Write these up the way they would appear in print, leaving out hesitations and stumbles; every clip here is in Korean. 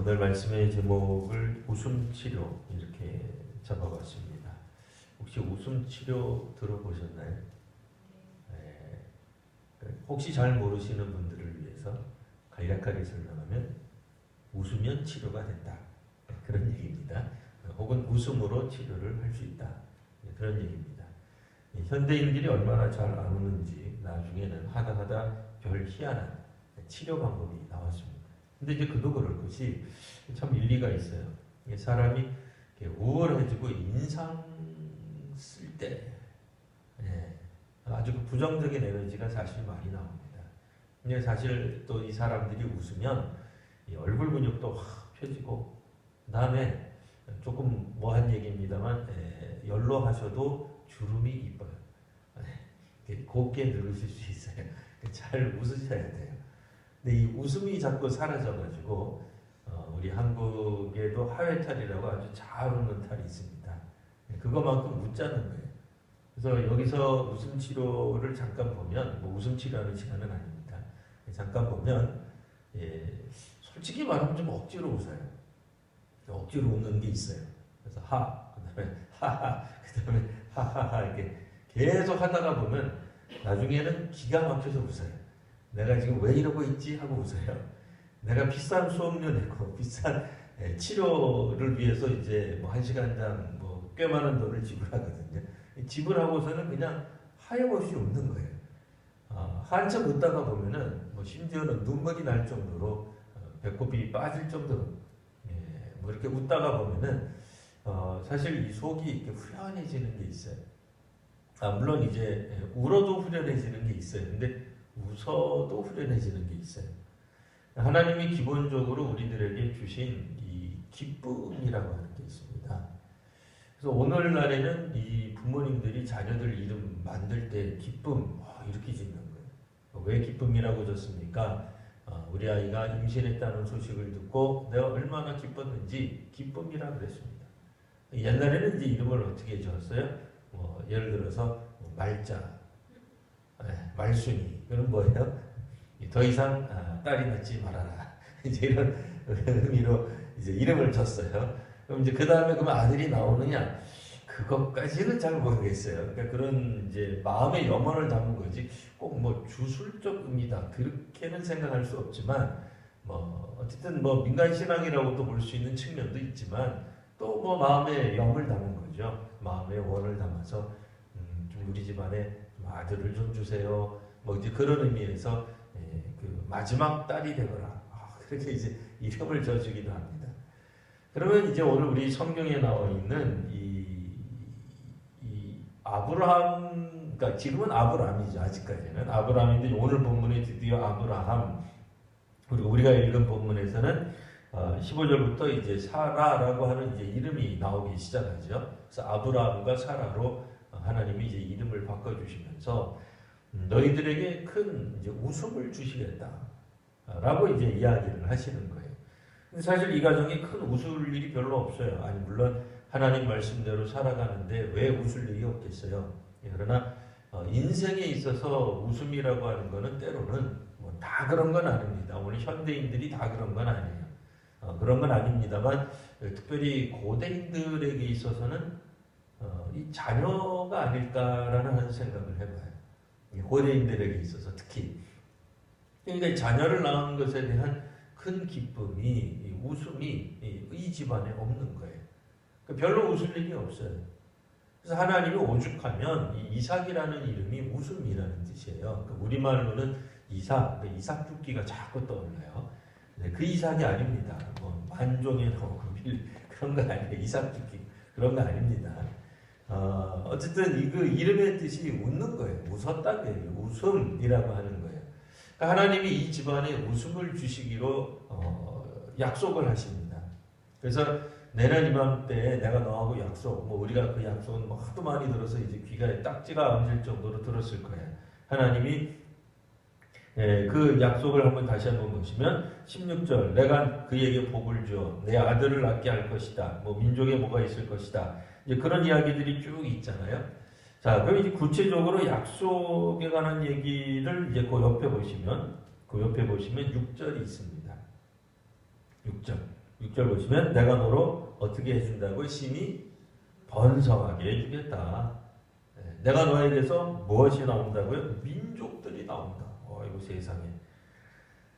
오늘 말씀의 제목을 웃음치료 이렇게 잡아봤습니다. 혹시 웃음치료 들어보셨나요? 네. 혹시 잘 모르시는 분들을 위해서 간략하게 설명하면 웃으면 치료가 된다. 그런 얘기입니다. 혹은 웃음으로 치료를 할 수 있다. 그런 얘기입니다. 현대인들이 얼마나 잘 안 웃는지 나중에는 하다 별 희한한 치료 방법이 나왔습니다. 근데 이제 그도 그럴 것이 참 일리가 있어요. 사람이 우월해지고 인상 쓸 때 아주 부정적인 에너지가 사실 많이 나옵니다. 근데 사실 또 이 사람들이 웃으면 이 얼굴 근육도 확 펴지고 그 다음에 조금 뭐한 얘기입니다만 연로하셔도 주름이 이뻐요. 곱게 늙으실 수 있어요. 잘 웃으셔야 돼요. 근데 이 웃음이 자꾸 사라져가지고 우리 한국에도 하회탈이라고 아주 잘 웃는 탈이 있습니다. 그거만큼 웃자는 거예요. 그래서 여기서 웃음 치료를 잠깐 보면 뭐 웃음 치료하는 시간은 아닙니다. 잠깐 보면 솔직히 말하면 좀 억지로 웃어요. 억지로 웃는 게 있어요. 그래서 그다음에 하하, 그다음에 하하하 이렇게 계속 하다가 보면 나중에는 기가 막혀서 웃어요. 내가 지금 왜 이러고 있지 하고 웃어요. 내가 비싼 수업료 내고 비싼 치료를 위해서 이제 뭐 1시간당 뭐 꽤 많은 돈을 지불하거든요. 지불하고서는 그냥 하염없이 웃는 거예요. 한참 웃다가 보면은 뭐 심지어는 눈물이 날 정도로 배꼽이 빠질 정도로 뭐 이렇게 웃다가 보면은 사실 이 속이 이렇게 후련해지는 게 있어요. 물론 이제 울어도 후련해지는 게 있어요. 근데 웃어도 후련해지는 게 있어요. 하나님이 기본적으로 우리들에게 주신 이 기쁨이라고 하는 게 있습니다. 그래서 오늘날에는 이 부모님들이 자녀들 이름 만들 때 기쁨 이렇게 짓는 거예요. 왜 기쁨이라고 졌습니까? 우리 아이가 임신했다는 소식을 듣고 내가 얼마나 기뻤는지 기쁨이라 그랬습니다. 옛날에는 이제 이름을 어떻게 지었어요? 예를 들어서 말자, 말순이, 그건 뭐예요? 더 이상 딸이 낳지 말아라. 이제 이런 의미로 이제 이름을 줬어요. 그럼 이제 그 다음에 그러면 아들이 나오느냐? 그것까지는 잘 모르겠어요. 그러니까 그런 이제 마음의 염원을 담은 거지. 꼭 뭐 주술적 의미다 그렇게는 생각할 수 없지만 뭐 어쨌든 뭐 민간 신앙이라고 또 볼 수 있는 측면도 있지만 또 뭐 마음의 염을 담은 거죠. 마음의 원을 담아서 좀 우리 집안에 아들을 좀 주세요. 뭐 이제 그런 의미에서 그 마지막 딸이 되거라. 그렇게 이제 이름을 져주기도 합니다. 그러면 이제 오늘 우리 성경에 나와 있는 이 아브라함, 그러니까 지금은 아브라함이죠. 아직까지는 아브라함인데 오늘 본문에 드디어 아브라함, 그리고 우리가 읽은 본문에서는 15절부터 이제 사라라고 하는 이제 이름이 나오기 시작하죠. 그래서 아브라함과 사라로 하나님이 이제 이름을 바꿔주시면서 너희들에게 큰 이제 웃음을 주시겠다라고 이제 이야기를 하시는 거예요. 근데 사실 이 가정이 큰 웃을 일이 별로 없어요. 아니 물론 하나님 말씀대로 살아가는데 왜 웃을 일이 없겠어요. 그러나 인생에 있어서 웃음이라고 하는 거는 때로는 뭐 다 그런 건 아닙니다. 오늘 현대인들이 다 그런 건 아니에요. 그런 건 아닙니다만 특별히 고대인들에게 있어서는 이 자녀가 아닐까라는 생각을 해봐요. 고대인들에게 있어서 특히. 그러니까 자녀를 낳은 것에 대한 큰 기쁨이, 웃음이 이 집안에 없는 거예요. 별로 웃을 일이 없어요. 그래서 하나님이 오죽하면 이 이삭이라는 이름이 웃음이라는 뜻이에요. 우리말로는 이삭 죽기가 자꾸 떠올라요. 그 이삭이 아닙니다. 뭐 만종에 나오고 그런 거 아니에요. 이삭 죽기 그런 거 아닙니다. 어쨌든 그 이름의 뜻이 웃는 거예요. 웃었다는 얘기예요. 웃음이라고 하는 거예요. 그러니까 하나님이 이 집안에 웃음을 주시기로 약속을 하십니다. 그래서 내년 이맘때에 내가 너하고 약속, 뭐 우리가 그 약속은 뭐 하도 많이 들어서 이제 귀가 딱지가 얹을 정도로 들었을 거예요. 하나님이 그 약속을 다시 한번 보시면 16절 내가 그에게 복을 주어 내 아들을 낳게 할 것이다. 뭐 민족에 뭐가 있을 것이다. 이제 그런 이야기들이 쭉 있잖아요. 자, 그럼 이제 구체적으로 약속에 관한 얘기를 이제 그 옆에 보시면 6절이 있습니다. 6절. 6절 보시면 내가 너로 어떻게 해준다고 심히 번성하게 해주겠다. 내가 너에게서 무엇이 나온다고요? 민족들이 나온다. 이거 세상에.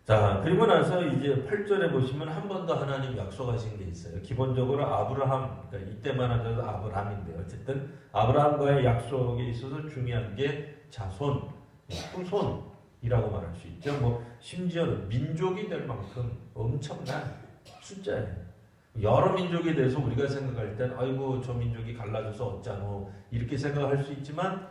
자, 그리고 나서 이제 8절에 보시면 한 번 더 하나님 약속하신 게 있어요. 기본적으로 아브라함, 그러니까 이때만 하더라도 아브라함인데 어쨌든 아브라함과의 약속에 있어서 중요한 게 자손, 후손이라고 말할 수 있죠. 뭐 심지어는 민족이 될 만큼 엄청난 숫자예요. 여러 민족에 대해서 우리가 생각할 땐 아이고 저 민족이 갈라져서 어쩌노 이렇게 생각할 수 있지만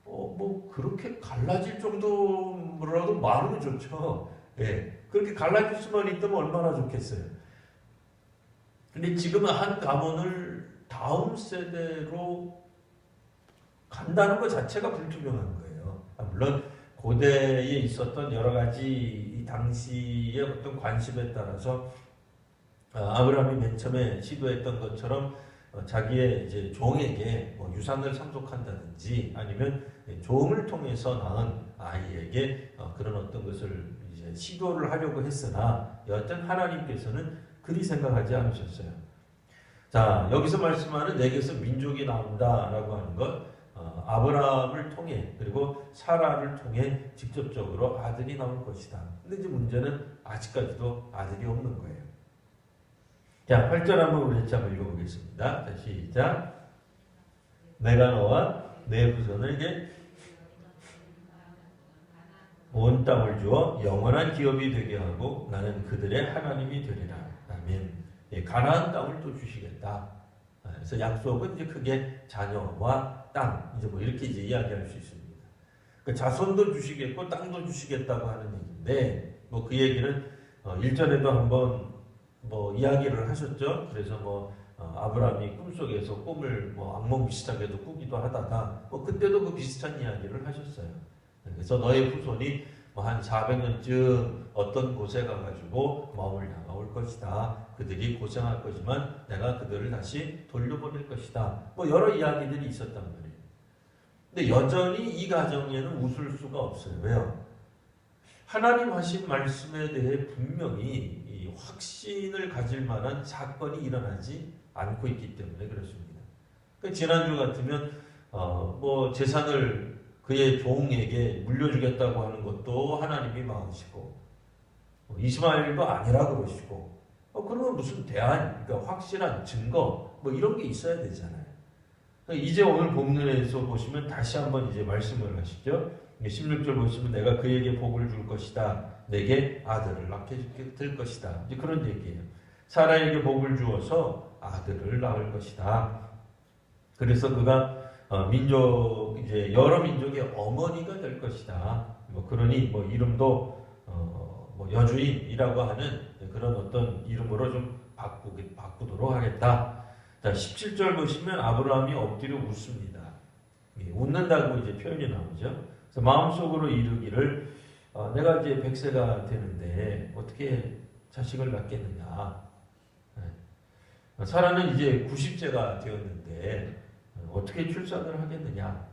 뭐 그렇게 갈라질 정도라도 많으면 좋죠. 예, 그렇게 갈라질 수만 있다면 얼마나 좋겠어요. 근데 지금은 한 가문을 다음 세대로 간다는 것 자체가 불투명한 거예요. 물론 고대에 있었던 여러 가지 이 당시의 어떤 관습에 따라서 아브라함이 맨 처음에 시도했던 것처럼 자기의 이제 종에게 뭐 유산을 상속한다든지 아니면 종을 통해서 낳은 아이에게 그런 어떤 것을 이제 시도를 하려고 했으나 여하튼 하나님께서는 그리 생각하지 않으셨어요. 자, 여기서 말씀하는 내게서 민족이 나온다라고 하는 것, 아브라함을 통해 그리고 사라를 통해 직접적으로 아들이 나올 것이다. 근데 이제 문제는 아직까지도 아들이 없는 거예요. 자, 8절 한번 우리 한번 읽어보겠습니다. 자, 시작. 내가 너와 내 후손에게 온 땅을 주어 영원한 기업이 되게 하고 나는 그들의 하나님이 되리라. 아멘. 예, 가나안 땅을 또 주시겠다. 그래서 약속은 이제 크게 자녀와 땅, 이제 뭐 이렇게 이제 이야기할 수 있습니다. 그 자손도 주시겠고 땅도 주시겠다고 하는 얘기인데, 뭐 그 얘기는 1절에도 한번 뭐 이야기를 하셨죠. 그래서 뭐 아브라함이 꿈속에서 꿈을 뭐 악몽 비슷하게도 꾸기도 하다가 뭐 그때도 그 비슷한 이야기를 하셨어요. 그래서 너의 후손이 뭐 한 400년쯤 어떤 곳에 가가지고 마음을 향하올 것이다. 그들이 고생할 거지만 내가 그들을 다시 돌려보낼 것이다. 뭐 여러 이야기들이 있었단 말이에요. 근데 여전히 이 가정에는 웃을 수가 없어요. 왜요? 하나님 하신 말씀에 대해 분명히 이 확신을 가질 만한 사건이 일어나지 않고 있기 때문에 그렇습니다. 그러니까 지난주 같으면 뭐 재산을 그의 종에게 물려주겠다고 하는 것도 하나님이 막으시고 이스마엘도 아니라 그러시고 그러면 무슨 대안, 그러니까 확실한 증거 뭐 이런 게 있어야 되잖아요. 그러니까 이제 오늘 본문에서 보시면 다시 한번 이제 말씀을 하시죠. 16절 보시면 내가 그에게 복을 줄 것이다. 내게 아들을 낳게 될 것이다. 이제 그런 얘기예요. 사라에게 복을 주어서 아들을 낳을 것이다. 그래서 그가 이제 여러 민족의 어머니가 될 것이다. 뭐 그러니 뭐 이름도 뭐 여주인이라고 하는 그런 어떤 이름으로 좀 바꾸도록 하겠다. 자, 17절 보시면 아브라함이 엎드려 웃습니다. 웃는다고 이제 표현이 나오죠. 그래서 마음속으로 이르기를 내가 이제 100세가 되는데 어떻게 자식을 낳겠느냐. 사라는 이제 90세가 되었는데 어떻게 출산을 하겠느냐.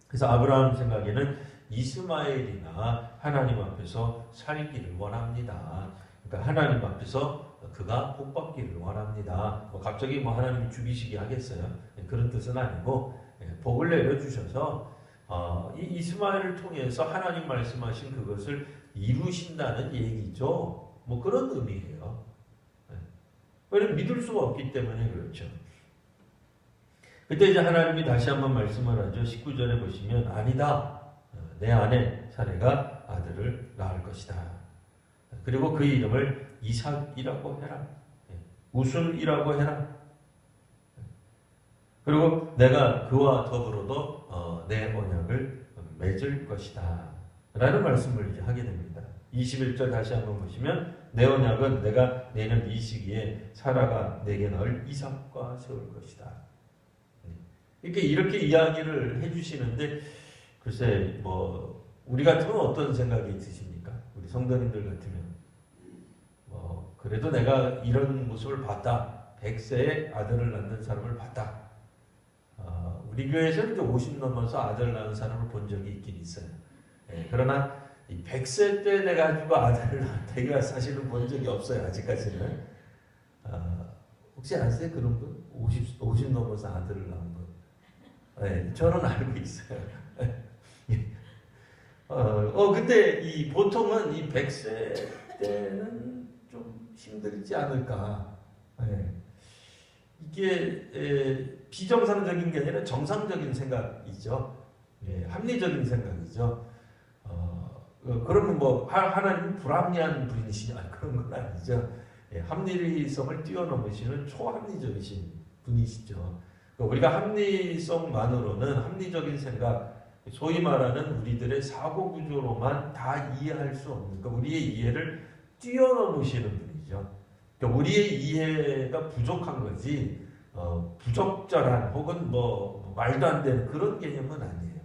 그래서 아브라함 생각에는 이스마엘이나 하나님 앞에서 살기를 원합니다. 그러니까 하나님 앞에서 그가 복받기를 원합니다. 뭐 갑자기 뭐 하나님이 죽이시게 하겠어요? 그런 뜻은 아니고 복을 내려주셔서 이 이스마엘을 통해서 하나님 말씀하신 그것을 이루신다는 얘기죠. 뭐 그런 의미예요. 왜냐면 믿을 수가 없기 때문에 그렇죠. 그때 이제 하나님이 다시 한번 말씀을 하죠. 19절에 보시면 아니다. 내 아내 사레가 아들을 낳을 것이다. 그리고 그 이름을 이삭이라고 해라. 웃음이라고 해라. 그리고 내가 그와 더불어도 내 언약을 맺을 것이다. 라는 말씀을 이제 하게 됩니다. 21절 다시 한번 보시면 내 언약은 내가 내년 이 시기에 사라가 내게 낳을 이삭과 세울 것이다. 이렇게 이야기를 해주시는데 글쎄 뭐 우리 같으면 어떤 생각이 드십니까? 우리 성도님들 같으면 그래도 내가 이런 모습을 봤다. 100세에 아들을 낳는 사람을 봤다. 우리 교회에서는 이제 50 넘어서 아들 낳은 사람을 본 적이 있긴 있어요. 그러나 이 100세 때 내가 가지고 아들을 낳다가 사실은 본 적이 없어요. 아직까지는. 혹시 아세요? 그런 분? 50 넘어서 아들을 낳은 분. 네, 저는 알고 있어요. 근데 보통은 이 100세 때는 좀 힘들지 않을까. 네. 이게 비정상적인 게 아니라 정상적인 생각이죠. 예, 합리적인 생각이죠. 그러면 뭐 하나님은 불합리한 분이시냐 그런 건 아니죠. 예, 합리성을 뛰어넘으시는 초합리적이신 분이시죠. 우리가 합리성만으로는 합리적인 생각, 소위 말하는 우리들의 사고 구조로만 다 이해할 수 없는, 그러니까 우리의 이해를 뛰어넘으시는 분이죠. 그러니까 우리의 이해가 부족한 거지, 부적절한 혹은 뭐 말도 안 되는 그런 개념은 아니에요.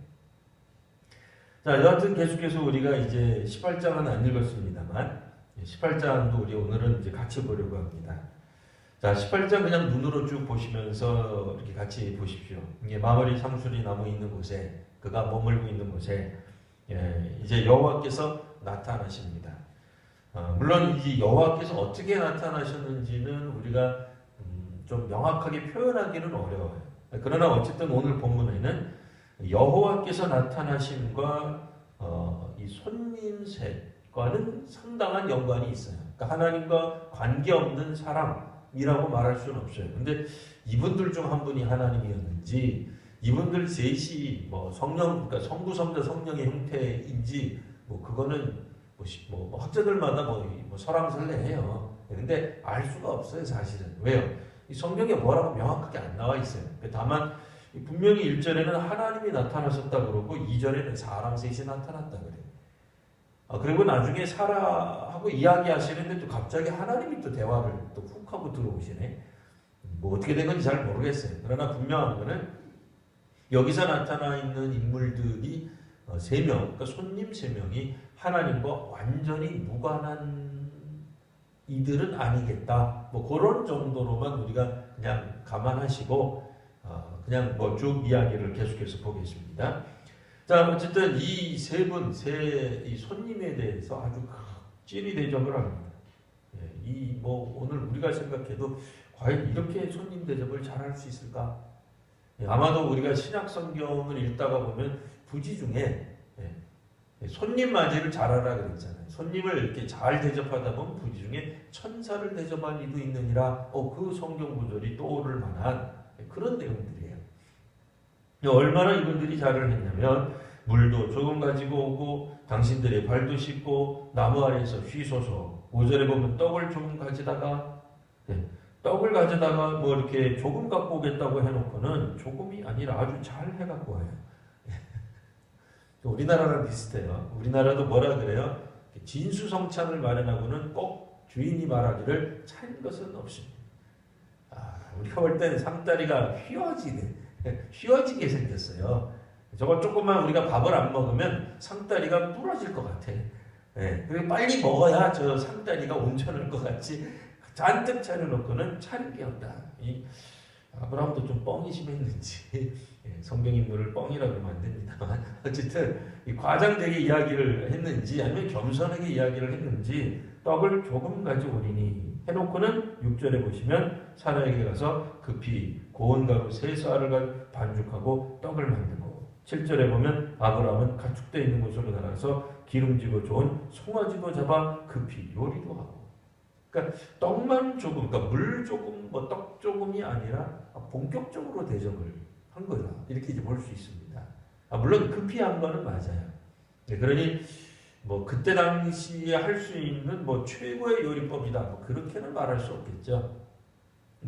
자, 여하튼 계속해서 우리가 이제 18장은 안 읽었습니다만 18장도 우리 오늘은 이제 같이 보려고 합니다. 자, 18장 그냥 눈으로 쭉 보시면서 이렇게 같이 보십시오. 이게 마무리 상수리 나무 있는 곳에, 그가 머물고 있는 곳에 이제 여호와께서 나타나십니다. 물론 이 여호와께서 어떻게 나타나셨는지는 우리가 좀 명확하게 표현하기는 어려워요. 그러나 어쨌든 오늘 본문에는 여호와께서 나타나심과 이 손님셋과는 상당한 연관이 있어요. 그러니까 하나님과 관계없는 사람이라고 말할 수는 없어요. 근데 이분들 중 한 분이 하나님이었는지, 이분들 셋이 뭐 성령, 그러니까 성부, 성자, 성령의 형태인지, 뭐 그거는 뭐 학자들마다 뭐 설왕설래해요. 근데 알 수가 없어요, 사실은. 왜요? 이 성경에 뭐라고 명확하게 안 나와 있어요. 다만 분명히 1절에는 하나님이 나타나셨다 그러고 2절에는 사람 셋이 나타났다 그래요. 그리고 나중에 사라하고 이야기하시는데 또 갑자기 하나님이 또 대화를 또 훅 하고 들어오시네. 뭐 어떻게 된 건지 잘 모르겠어요. 그러나 분명한 거는 여기서 나타나 있는 인물들이 3명, 그러니까 손님 3명이 하나님과 완전히 무관한 이들은 아니겠다. 뭐 그런 정도로만 우리가 그냥 감안하시고 그냥 뭐 쭉 이야기를 계속해서 보겠습니다. 자, 어쨌든 이 세 분, 이 손님에 대해서 아주 찌리 대접을 합니다. 이 뭐 오늘 우리가 생각해도 과연 이렇게 손님 대접을 잘할 수 있을까? 아마도 우리가 신약 성경을 읽다가 보면 부지 중에 손님 맞이를 잘하라 그랬잖아요. 손님을 이렇게 잘 대접하다 보면 부지 중에 천사를 대접할 이도 있느니라. 그 성경 구절이 떠오를 만한 그런 내용들이에요. 얼마나 이분들이 잘을 했냐면 물도 조금 가지고 오고 당신들의 발도 씻고 나무 아래에서 쉬소서. 5절에 보면 떡을 조금 가져다가 뭐 이렇게 조금 갖고 오겠다고 해놓고는 조금이 아니라 아주 잘 해갖고 와요. 우리나라랑 비슷해요. 우리나라도 뭐라 그래요? 진수성찬을 마련하고는 꼭 주인이 말하기를 찬 것은 없습니다. 우리가 볼 때는 상다리가 휘어지게 생겼어요. 저거 조금만 우리가 밥을 안 먹으면 상다리가 부러질 것 같아. 그리고 빨리 먹어야 저 상다리가 온천할 것 같지. 잔뜩 차려놓고는 차릴 게 없다. 이 아브라함도 좀 뻥이 심했는지 성경 인물을 뻥이라고 그러면 안 됩니다만 어쨌든 이 과장되게 이야기를 했는지 아니면 겸손하게 이야기를 했는지 떡을 조금 가져오리니 해놓고는 6절에 보시면 사라에게 가서 급히 고운 가루 3쌀을 반죽하고 떡을 만들고 7절에 보면 아브라함은 가축되어 있는 곳으로 나가서 기름지고 좋은 송아지도 잡아 급히 요리도 하고, 그러니까 떡만 조금, 그러니까 물 조금, 뭐 떡 조금이 아니라 본격적으로 대접을 한 거다. 이렇게 이제 볼 수 있습니다. 물론 급히 한 거는 맞아요. 그러니 뭐 그때 당시에 할 수 있는 뭐 최고의 요리법이다. 뭐 그렇게는 말할 수 없겠죠.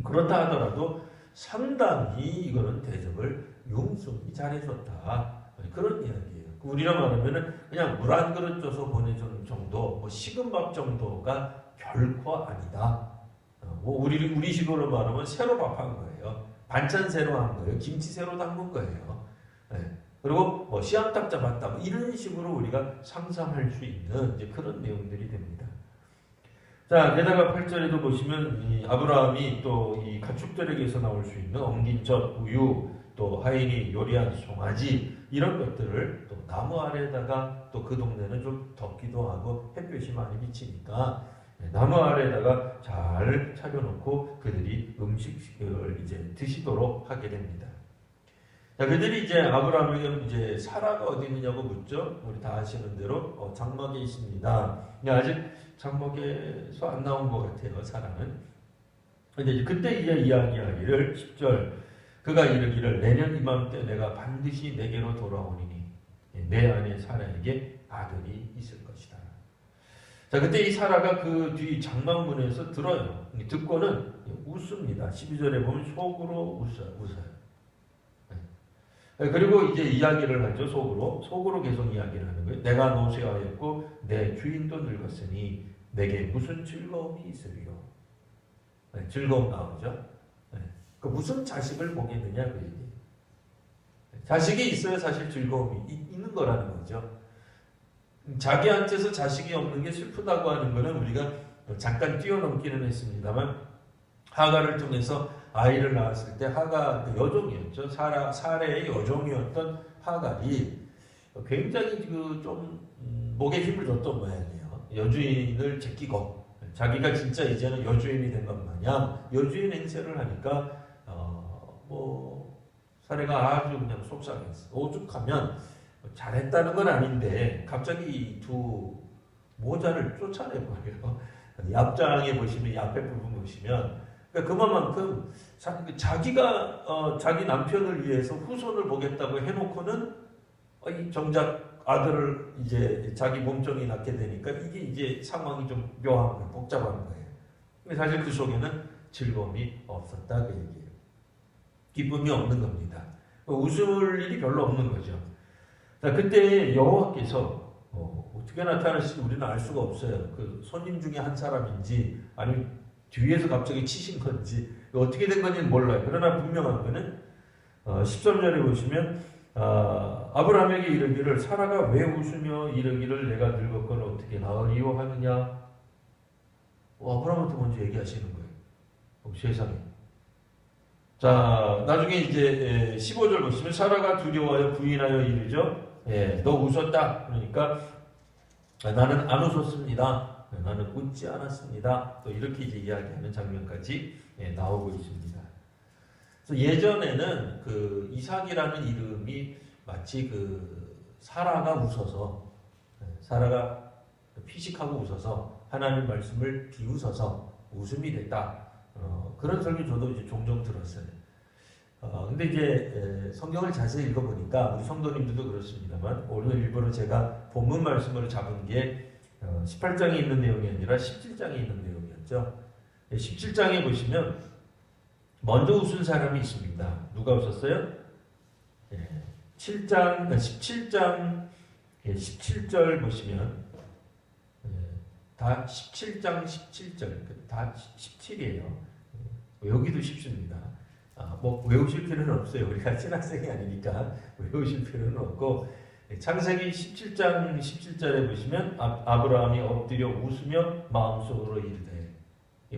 그렇다 하더라도 상당히 이거는 대접을 융숭히 잘해줬다. 그런 이야기예요. 우리로 말하면은 그냥 물 한 그릇 줘서 보내주는 정도, 뭐 식은 밥 정도가 결코 아니다. 뭐 우리식으로 말하면 새로 밥한 거예요. 반찬 새로 한 거예요. 김치 새로 담근 거예요. 그리고 뭐 씨암탉 잡았다. 뭐 이런 식으로 우리가 상상할 수 있는 이제 그런 내용들이 됩니다. 자, 게다가 8절에도 보시면 이 아브라함이 또 이 가축들에게서 나올 수 있는 엉긴 젖, 우유, 또 하인이 요리한 송아지 이런 것들을 또 나무 아래에다가 또 그 동네는 좀 덥기도 하고 햇볕이 많이 비치니까 나무 아래에다가 잘 차려놓고 그들이 음식을 이제 드시도록 하게 됩니다. 자, 그들이 이제 아브라함에게 이제 사라가 어디 있느냐고 묻죠. 우리 다 아시는 대로 장막에 있습니다. 아직 장막에서 안 나온 것 같아요, 사라는. 근데 이제 그때 이제 이야기하기를 10절 그가 이르기를 내년 이맘때 내가 반드시 내게로 돌아오리니 내 아내 사라에게 아들이 있을 것이다. 자, 그때 이 사라가 그 뒤 장막문에서 들어요. 듣고는 웃습니다. 12절에 보면 속으로 웃어요. 그리고 이제 이야기를 하죠. 속으로 계속 이야기를 하는 거예요. 내가 노쇠하였고 내 주인도 늙었으니 내게 무슨 즐거움이 있으리요. 즐거움 나오죠. 그 무슨 자식을 보겠느냐 그 얘기. 자식이 있어야 사실 즐거움이 있는 거라는 거죠. 자기한테서 자식이 없는 게 슬프다고 하는 거는 우리가 잠깐 뛰어넘기는 했습니다만 하가를 통해서 아이를 낳았을 때 하가 여종이었죠. 사레의 여종이었던 하갈이 굉장히 좀 목에 힘을 줬던 모양이에요. 여주인을 제끼고 자기가 진짜 이제는 여주인이 된 것 마냥 여주인 행세를 하니까 사레가 아주 그냥 속상했어. 오죽하면 잘했다는 건 아닌데 갑자기 두 모자를 쫓아내버려요. 앞장에 보시면 이 앞에 부분 보시면 그만큼 자기가 자기 남편을 위해서 후손을 보겠다고 해놓고는 정작 아들을 이제 자기 몸종이 낳게 되니까 이게 이제 상황이 좀 묘한 거예요. 복잡한 거예요. 근데 사실 그 속에는 즐거움이 없었다 그 얘기예요. 기쁨이 없는 겁니다. 웃을 일이 별로 없는 거죠. 자, 그때 여호와께서 어떻게 나타나실지 우리는 알 수가 없어요. 그 손님 중에 한 사람인지 아니면 뒤에서 갑자기 치신 건지 어떻게 된 건지는 몰라요. 그러나 분명한 거는 13절에 보시면 아브라함에게 이르기를 사라가 왜 웃으며 이르기를 내가 늙었거늘 어떻게 나으리요 하느냐. 아브라함한테 먼저 얘기하시는 거예요. 세상에. 자, 나중에 이제 15절 보시면 사라가 두려워하여 부인하여 이르죠. 너 웃었다. 그러니까 나는 안 웃었습니다. 나는 웃지 않았습니다. 또 이렇게 이제 이야기하는 장면까지 나오고 있습니다. 그래서 예전에는 그 이삭이라는 이름이 마치 그 사라가 웃어서 사라가 피식하고 웃어서 하나님 말씀을 비웃어서 웃음이 됐다. 그런 설교 저도 이제 종종 들었어요. 근데 이제 성경을 자세히 읽어보니까 우리 성도님들도 그렇습니다만 오늘 일부러 제가 본문 말씀으로 잡은 게 18장에 있는 내용이 아니라 17장에 있는 내용이었죠. 17장에 보시면 먼저 웃은 사람이 있습니다. 누가 웃었어요? 17장 17절 보시면 다 17장 17절 다 17이에요. 여기도 쉽습니다. 외우실 필요는 없어요. 우리가 신학생이 아니니까 외우실 필요는 없고 창세기 17장 17절에 보시면 아브라함이 엎드려 웃으며 마음속으로 이르되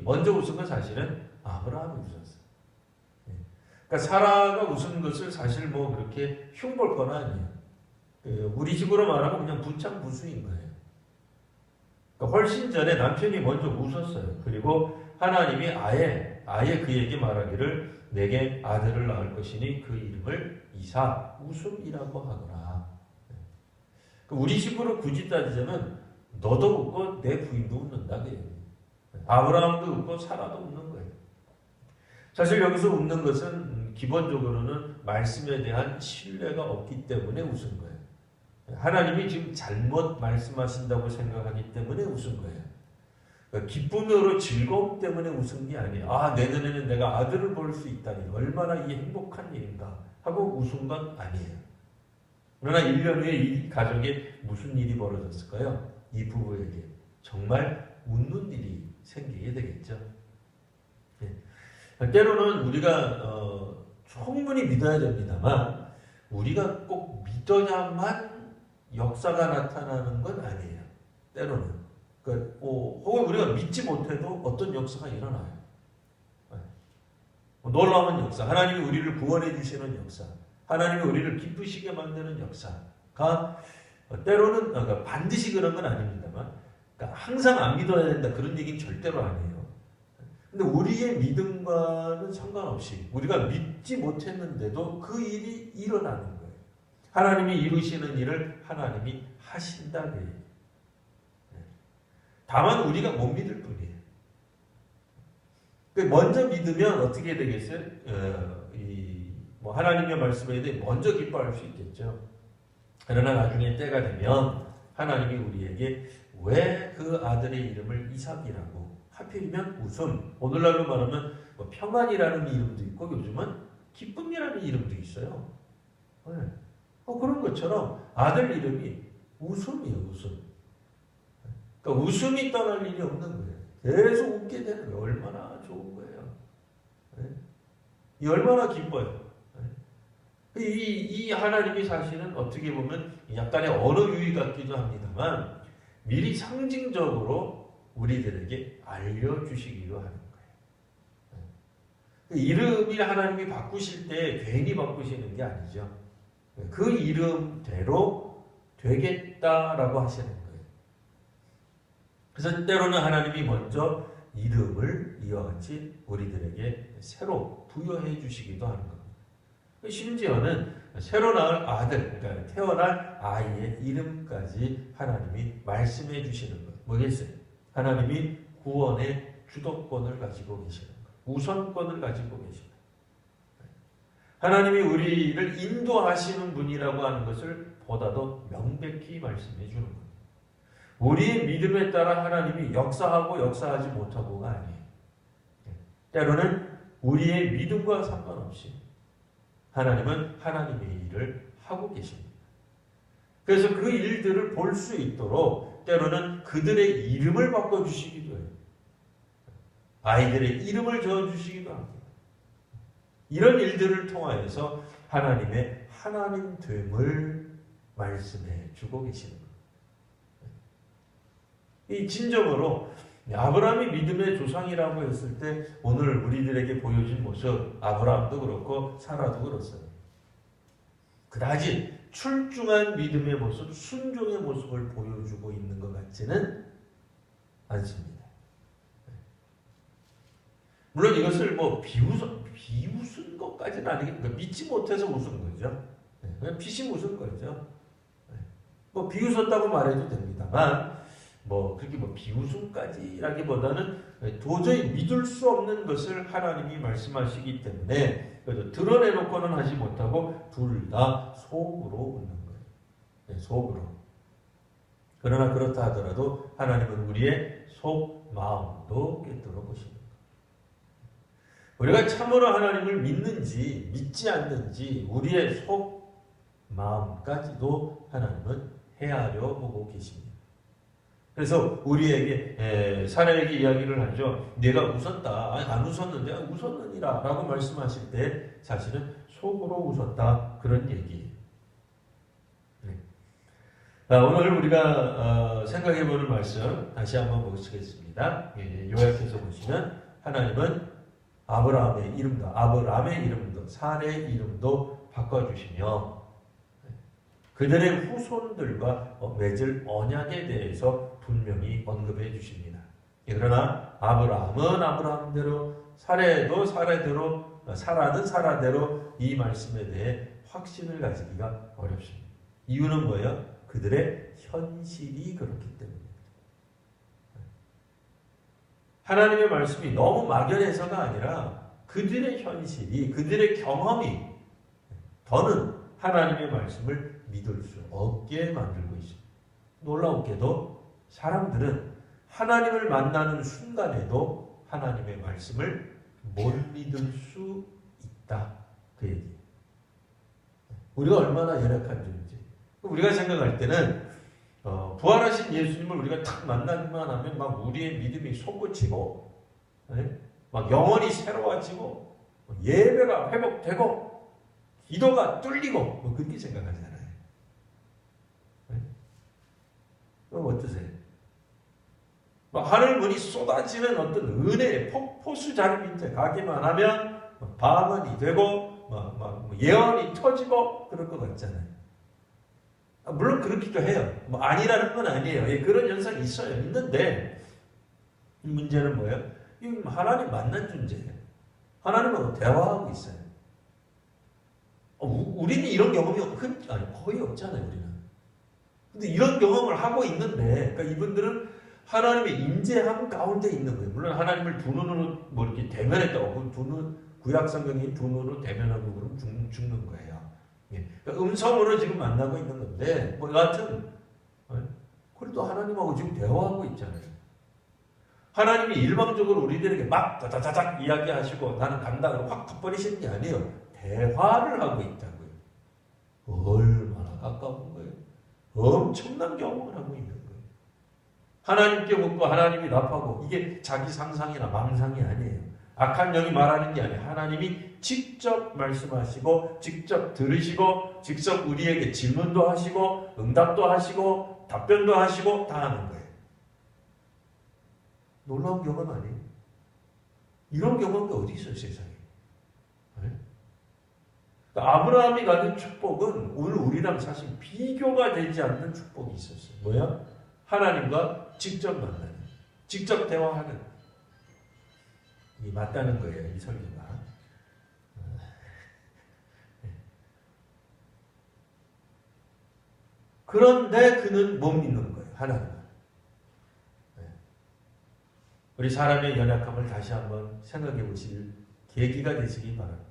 먼저 웃은 건 사실은 아브라함이 웃었어요. 그러니까 사라가 웃은 것을 사실 그렇게 흉볼 건 아니에요. 우리 식으로 말하면 그냥 부창부수인 거예요. 그러니까 훨씬 전에 남편이 먼저 웃었어요. 그리고 하나님이 아예 그에게 말하기를 내게 아들을 낳을 것이니 그 이름을 이삭 웃음이라고 하거라. 우리 식으로 굳이 따지자면 너도 웃고 내 부인도 웃는다 그래요. 아브라함도 웃고 사라도 웃는 거예요. 사실 여기서 웃는 것은 기본적으로는 말씀에 대한 신뢰가 없기 때문에 웃은 거예요. 하나님이 지금 잘못 말씀하신다고 생각하기 때문에 웃은 거예요. 그러니까 기쁨으로 즐거움 때문에 웃은 게 아니에요. 내년에는 내가 아들을 볼 수 있다니 얼마나 이 행복한 일인가 하고 웃은 건 아니에요. 그러나 1년 후에 이 가정에 무슨 일이 벌어졌을까요? 이 부부에게 정말 웃는 일이 생기게 되겠죠. 때로는 우리가 충분히 믿어야 됩니다만 우리가 꼭 믿어야만 역사가 나타나는 건 아니에요. 때로는. 혹은 우리가 믿지 못해도 어떤 역사가 일어나요. 놀라운 역사, 하나님이 우리를 구원해 주시는 역사, 하나님이 우리를 기쁘시게 만드는 역사가 때로는 반드시 그런 건 아닙니다만 그러니까 항상 안 믿어야 된다 그런 얘기는 절대로 아니에요. 근데 우리의 믿음과는 상관없이 우리가 믿지 못했는데도 그 일이 일어나는 거예요. 하나님이 이루시는 일을 하나님이 하신다 그 얘기예요. 다만 우리가 못 믿을 뿐이에요. 먼저 믿으면 어떻게 되겠어요? 하나님의 말씀에 대해 먼저 기뻐할 수 있겠죠. 그러나 나중에 때가 되면 하나님이 우리에게 왜 그 아들의 이름을 이삭이라고 하필이면 웃음, 오늘날로 말하면 평안이라는 이름도 있고 요즘은 기쁨이라는 이름도 있어요. 네. 그런 것처럼 아들 이름이 웃음이에요. 웃음. 그러니까 웃음이 떠날 일이 없는 거예요. 계속 웃게 되는 거예요. 얼마나 좋은 거예요. 네? 얼마나 기뻐요. 네? 이 하나님이 사실은 어떻게 보면 약간의 언어 유희 같기도 합니다만 미리 상징적으로 우리들에게 알려주시기도 하는 거예요. 네? 이름을 하나님이 바꾸실 때 괜히 바꾸시는 게 아니죠. 그 이름대로 되겠다라고 하시는 거예요. 그래서 때로는 하나님이 먼저 이름을 이와 같이 우리들에게 새로 부여해 주시기도 하는 겁니다. 심지어는 새로 낳을 아들, 그러니까 태어날 아이의 이름까지 하나님이 말씀해 주시는 거예요. 뭐겠어요? 하나님이 구원의 주도권을 가지고 계시는 거예요. 우선권을 가지고 계시는 거예요. 하나님이 우리를 인도하시는 분이라고 하는 것을 보다도 명백히 말씀해 주는 거예요. 우리의 믿음에 따라 하나님이 역사하고 역사하지 못하고가 아니에요. 때로는 우리의 믿음과 상관없이 하나님은 하나님의 일을 하고 계십니다. 그래서 그 일들을 볼 수 있도록 때로는 그들의 이름을 바꿔주시기도 해요. 아이들의 이름을 지어주시기도 합니다. 이런 일들을 통하여서 하나님의 하나님됨을 말씀해 주고 계시는 거예요. 이 진정으로 아브라함이 믿음의 조상이라고 했을 때 오늘 우리들에게 보여진 모습, 아브라함도 그렇고 사라도 그렇습니다. 그다지 출중한 믿음의 모습, 순종의 모습을 보여주고 있는 것 같지는 않습니다. 물론 이것을 비웃은 것까지는 아니겠죠. 믿지 못해서 웃은 거죠. 그냥 피식 웃은 거죠. 비웃었다고 말해도 됩니다만 그렇게 비웃음까지라기보다는 도저히 믿을 수 없는 것을 하나님이 말씀하시기 때문에 드러내놓고는 하지 못하고 둘 다 속으로 웃는 거예요. 속으로. 그러나 그렇다 하더라도 하나님은 우리의 속 마음도 꿰뚫어 보십니다. 우리가 참으로 하나님을 믿는지 믿지 않는지 우리의 속 마음까지도 하나님은 헤아려 보고 계십니다. 그래서 우리에게 사례에게 이야기를 하죠. 내가 웃었다. 안 웃었는데 웃었느니라 라고 말씀하실 때 사실은 속으로 웃었다. 그런 얘기예요. 네. 오늘 우리가 생각해보는 말씀 다시 한번 보시겠습니다. 요약해서 보시면 하나님은 아브라함의 이름도 아브라함의 이름도 사례의 이름도 바꿔주시며 그들의 후손들과 맺을 언약에 대해서 분명히 언급해 주십니다. 그러나 아브라함은 아브라함대로 사례도 사례대로 사라는 사라대로 이 말씀에 대해 확신을 가지기가 어렵습니다. 이유는 뭐예요? 그들의 현실이 그렇기 때문입니다. 하나님의 말씀이 너무 막연해서가 아니라 그들의 현실이 그들의 경험이 더는 하나님의 말씀을 믿을 수 없게 만들고 있습니다. 놀라웠게도 사람들은 하나님을 만나는 순간에도 하나님의 말씀을 못 믿을 수 있다. 그 얘기예요. 우리가 얼마나 연약한 존재. 우리가 생각할 때는 부활하신 예수님을 우리가 탁 만나기만 하면 막 우리의 믿음이 솟구치고 막 영혼이 새로워지고 예배가 회복되고 기도가 뚫리고 그렇게 생각하잖아요. 그럼 어떠세요? 하늘문이 쏟아지는 어떤 은혜의 폭포수 자리 밑에 가기만 하면 방언이 되고 예언이 터지고 그럴 것 같잖아요. 물론 그렇기도 해요. 뭐 아니라는 건 아니에요. 예, 그런 현상이 있어요. 있는데 문제는 뭐예요? 이 하나님 만난 존재예요. 하나님하고 대화하고 있어요. 우리는 이런 경험이 거의 없잖아요. 우리는. 근데 이런 경험을 하고 있는데, 그러니까 이분들은 하나님의 임재함 가운데 있는 거예요. 물론 하나님을 두 눈으로 뭐 이렇게 대면했다고, 두 눈, 구약 성경이 두 눈으로 대면하고 그러면 죽는 거예요. 예. 그러니까 음성으로 지금 만나고 있는 건데, 뭐 여하튼, 그래도 하나님하고 지금 대화하고 있잖아요. 하나님이 일방적으로 우리들에게 막 다다다닥 이야기하시고 나는 간다 확 덮어버리시는 게 아니에요. 대화를 하고 있다고요. 얼마나 가까운 거예요. 엄청난 경험을 하고 있는 거예요. 하나님께 묻고 하나님이 답하고 이게 자기 상상이나 망상이 아니에요. 악한 영이 말하는 게 아니에요. 하나님이 직접 말씀하시고 직접 들으시고 직접 우리에게 질문도 하시고 응답도 하시고 답변도 하시고 다 하는 거예요. 놀라운 경험 아니에요? 이런 경험이 어디 있어요, 세상에? 네? 그러니까 아브라함이 가진 축복은 오늘 우리랑 사실 비교가 되지 않는 축복이 있었어요. 뭐야? 하나님과 직접 만나는, 직접 대화하는. 이 맞다는 거예요, 이 설교가. 그런데 그는 못 믿는 거예요, 하나님. 우리 사람의 연약함을 다시 한번 생각해 보실 계기가 되시기 바랍니다.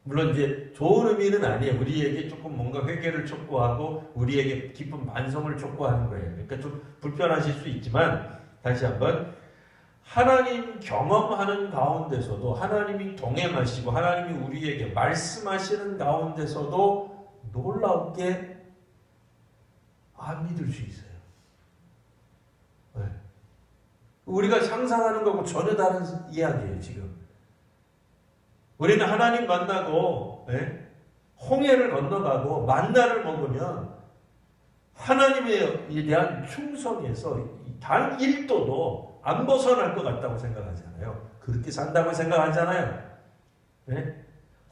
물론 이제 좋은 의미는 아니에요. 우리에게 조금 뭔가 회개를 촉구하고 우리에게 깊은 반성을 촉구하는 거예요. 그러니까 좀 불편하실 수 있지만 다시 한번 하나님 경험하는 가운데서도 하나님이 동행하시고 하나님이 우리에게 말씀하시는 가운데서도 놀랍게 안 믿을 수 있어요. 우리가 상상하는 거하고 전혀 다른 이야기예요, 지금. 우리는 하나님 만나고, 홍해를 건너가고, 만나를 먹으면, 하나님에 대한 충성에서 단 1도도 안 벗어날 것 같다고 생각하잖아요. 그렇게 산다고 생각하잖아요.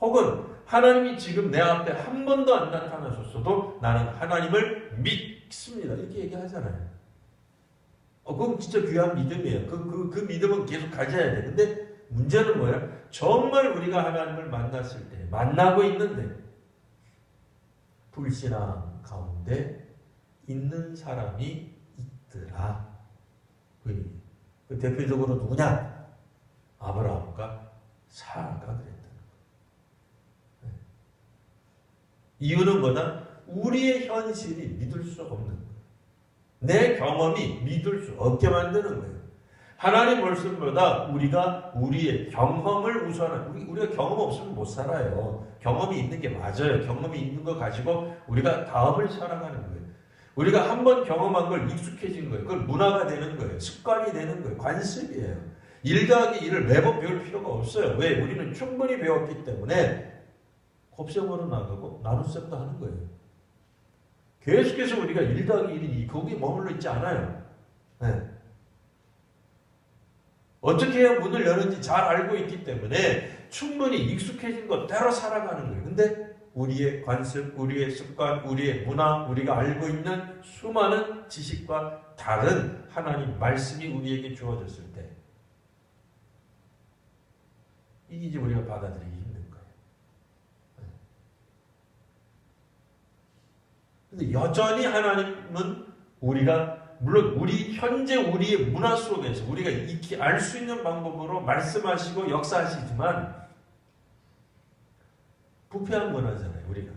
혹은, 하나님이 지금 내 앞에 한 번도 안 나타나셨어도 나는 하나님을 믿습니다. 이렇게 얘기하잖아요. 그건 진짜 귀한 믿음이에요. 그 믿음은 계속 가져야 돼. 근데 문제는 뭐야? 정말 우리가 하나님을 만났을 때, 만나고 있는데, 불신앙 가운데 있는 사람이 있더라. 그 대표적으로 누구냐? 아브라함과 사라가 그랬다는 거예요. 이유는 뭐냐? 우리의 현실이 믿을 수 없는 거예요. 내 경험이 믿을 수 없게 만드는 거예요. 하나님 말씀보다 우리가 우리의 경험을 우선하는, 우리가 경험 없으면 못 살아요. 경험이 있는 게 맞아요. 경험이 있는 거 가지고 우리가 다음을 살아가는 거예요. 우리가 한 번 경험한 걸 익숙해진 거예요. 그걸 문화가 되는 거예요. 습관이 되는 거예요. 관습이에요. 1 더하기 1을 매번 배울 필요가 없어요. 왜? 우리는 충분히 배웠기 때문에 곱셈으로 나가고 나눗셈도 하는 거예요. 계속해서 우리가 1 더하기 1이 거기에 머물러 있지 않아요. 어떻게 해야 문을 여는지 잘 알고 있기 때문에 충분히 익숙해진 것대로 살아가는 거예요. 근데 우리의 관습, 우리의 습관, 우리의 문화, 우리가 알고 있는 수많은 지식과 다른 하나님 말씀이 우리에게 주어졌을 때 이게 이제 우리가 받아들이기 힘든 거예요. 근데 여전히 하나님은 우리가 물론 현재 우리의 문화 속에서 우리가 익히 알 수 있는 방법으로 말씀하시고 역사하시지만 부패한 문화잖아요, 우리가.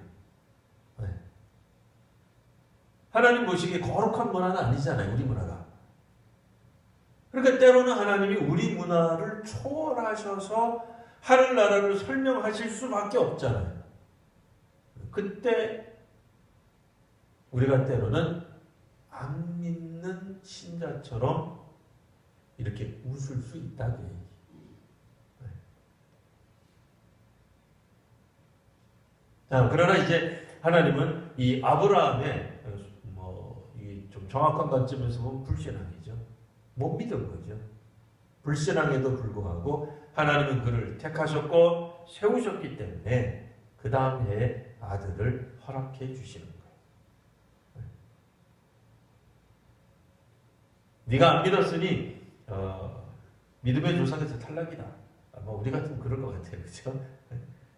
하나님 보시기에 거룩한 문화는 아니잖아요, 우리 문화가. 그러니까 때로는 하나님이 우리 문화를 초월하셔서 하늘나라를 설명하실 수밖에 없잖아요. 그때 우리가 때로는 안 믿는 신자처럼 이렇게 웃을 수 있다고 얘기해요. 자, 그러나 이제 하나님은 이 아브라함의 이게 좀 정확한 관점에서 보면 불신앙이죠. 못 믿은 거죠. 불신앙에도 불구하고 하나님은 그를 택하셨고 세우셨기 때문에 그 다음 해에 아들을 허락해 주시는 거예요. 네가 안 믿었으니 믿음의 조상에서 탈락이다. 아마 우리 같으면 그럴 것 같아요. 그렇죠?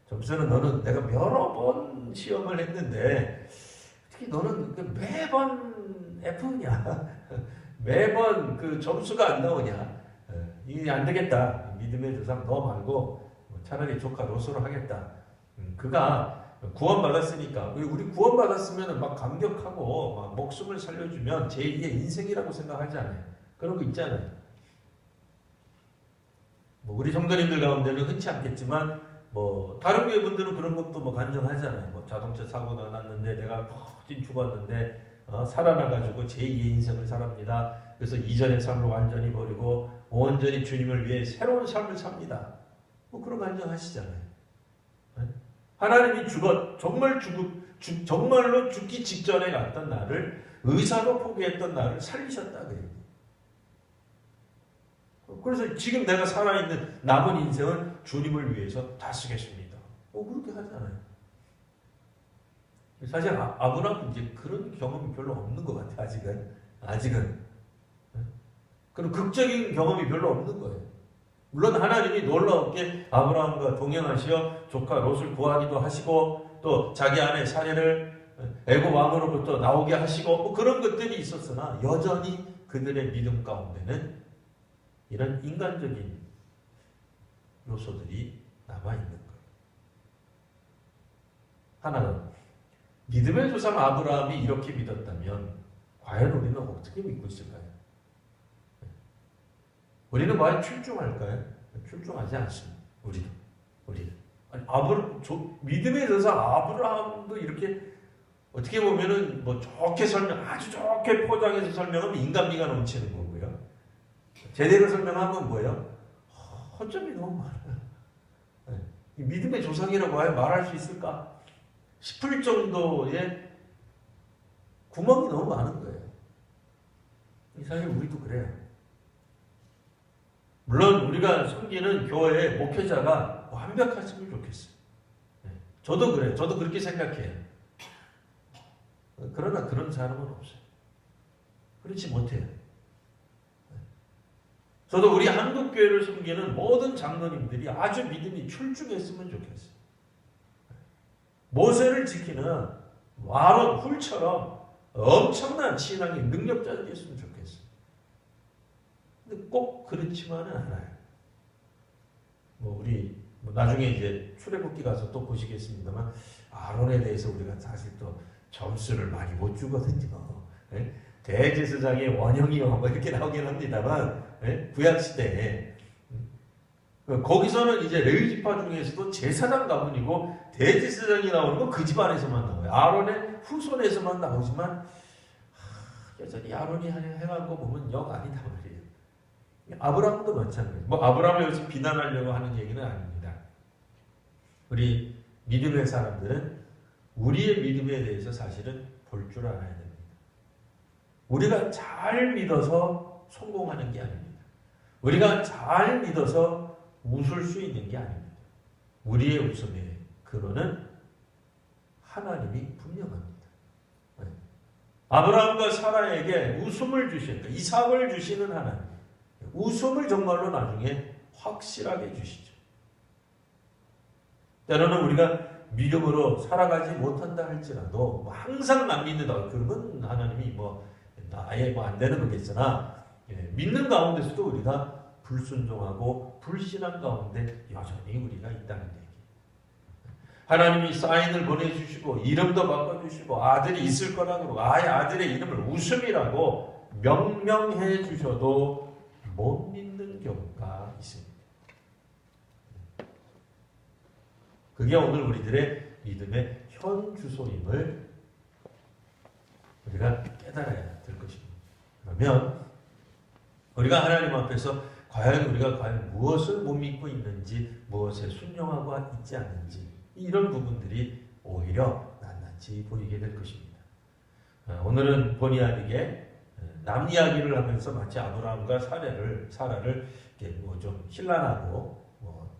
점수는 너는 내가 여러 번 시험을 했는데 어떻게 너는 매번 F냐? 매번 그 점수가 안 나오냐? 이게 안 되겠다. 믿음의 조상 너 말고 차라리 조카 롯으로 하겠다. 그가 구원받았으니까 우리 구원받았으면 막 감격하고 막 목숨을 살려주면 제2의 인생이라고 생각하지 않아요. 그런 거 있잖아요. 뭐 우리 성도님들 가운데는 흔치 않겠지만 뭐 다른 교회 분들은 그런 것도 뭐 간증하잖아요. 뭐 자동차 사고가 났는데 내가 퍽 죽었는데 살아나가지고 제2의 인생을 살합니다. 그래서 이전의 삶을 완전히 버리고 온전히 주님을 위해 새로운 삶을 삽니다. 뭐 그런 간증하시잖아요. 하나님이 정말로 죽기 직전에 갔던 나를 의사로 포기했던 나를 살리셨다 그래요. 그래서 지금 내가 살아있는 남은 인생은 주님을 위해서 다 쓰겠습니다. 그렇게 하잖아요. 사실 아브라함은 이제 그런 경험이 별로 없는 것 같아요. 아직은. 그런 극적인 경험이 별로 없는 거예요. 물론 하나님이 놀라웠게 아브라함과 동행하시어 조카 롯을 구하기도 하시고 또 자기 아내 사례를 애굽 왕으로부터 나오게 하시고 뭐 그런 것들이 있었으나 여전히 그들의 믿음 가운데는 이런 인간적인 요소들이 남아있는 거예요. 하나는 믿음의 조상 아브라함이 이렇게 믿었다면 과연 우리는 어떻게 믿고 있을까요? 우리는 과연 출중할까요? 출중하지 않습니다. 우리는. 아니, 믿음의 조상 아브라함도 이렇게 어떻게 보면은 뭐 아주 좋게 포장해서 설명하면 인간미가 넘치는 거고요. 제대로 설명하면 뭐예요? 허점이 너무 많아요. 믿음의 조상이라고 말할 수 있을까 싶을 정도의 구멍이 너무 많은 거예요. 사실 우리도 그래요. 물론 우리가 섬기는 교회의 목회자가 완벽했으면 좋겠어요. 저도 그래요. 저도 그렇게 생각해요. 그러나 그런 사람은 없어요. 그렇지 못해요. 저도 우리 한국교회를 섬기는 모든 장로님들이 아주 믿음이 출중했으면 좋겠어요. 모세를 지키는 아론 훌처럼 엄청난 신앙의 능력자들이었으면 좋겠어요. 근데 꼭 그렇지만은 않아요. 우리 나중에 이제 출애굽기 가서 또 보시겠습니다만 아론에 대해서 우리가 사실 또 점수를 많이 못 주거든요. 대제사장의 원형이요 뭐 이렇게 나오긴 합니다만 구약 시대에 거기서는 이제 레위 지파 중에서도 제사장 가문이고 대제사장이 나오는 건 그 집안에서만 나와요. 아론의 후손에서만 나오지만 여전히 아론이 행한 거 보면 영 아니다 말이에요. 아브라함도 마찬가지예요. 아브라함을 여기서 비난하려고 하는 얘기는 아닙니다. 우리 믿음의 사람들은 우리의 믿음에 대해서 사실은 볼 줄 알아야 됩니다. 우리가 잘 믿어서 성공하는 게 아닙니다. 우리가 잘 믿어서 웃을 수 있는 게 아닙니다. 우리의 웃음의 근원은 하나님이 분명합니다. 아브라함과 사라에게 웃음을 주시니까 이삭을 주시는 하나님, 웃음을 정말로 나중에 확실하게 주시죠. 때로는 우리가 믿음으로 살아가지 못한다 할지라도 항상 안 믿는다 그러면 하나님이 아예 안 되는 거겠으나 믿는 가운데서도 우리가 불순종하고 불신한 가운데 여전히 우리가 있다는 얘기. 하나님이 사인을 보내주시고 이름도 바꿔주시고 아들이 있을 거라고 아예 아들의 이름을 웃음이라고 명명해 주셔도 못 믿는 경우가 있습니다. 그게 오늘 우리들의 믿음의 현 주소임을 우리가 깨달아야 될 것입니다. 그러면 우리가 하나님 앞에서 과연 무엇을 못 믿고 있는지, 무엇에 순종하고 있지 않는지 이런 부분들이 오히려 낱낱이 보이게 될 것입니다. 오늘은 본의 아니게 남 이야기를 하면서 마치 아브라함과 사라를 이렇게 좀 신란하고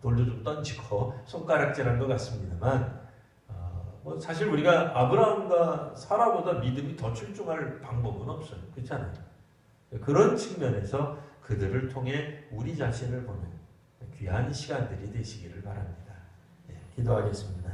돌도 좀 던지고 손가락질한 것 같습니다만 사실 우리가 아브라함과 사라보다 믿음이 더 출중할 방법은 없어요. 그렇잖아요. 그런 측면에서 그들을 통해 우리 자신을 보는 귀한 시간들이 되시기를 바랍니다. 기도하겠습니다.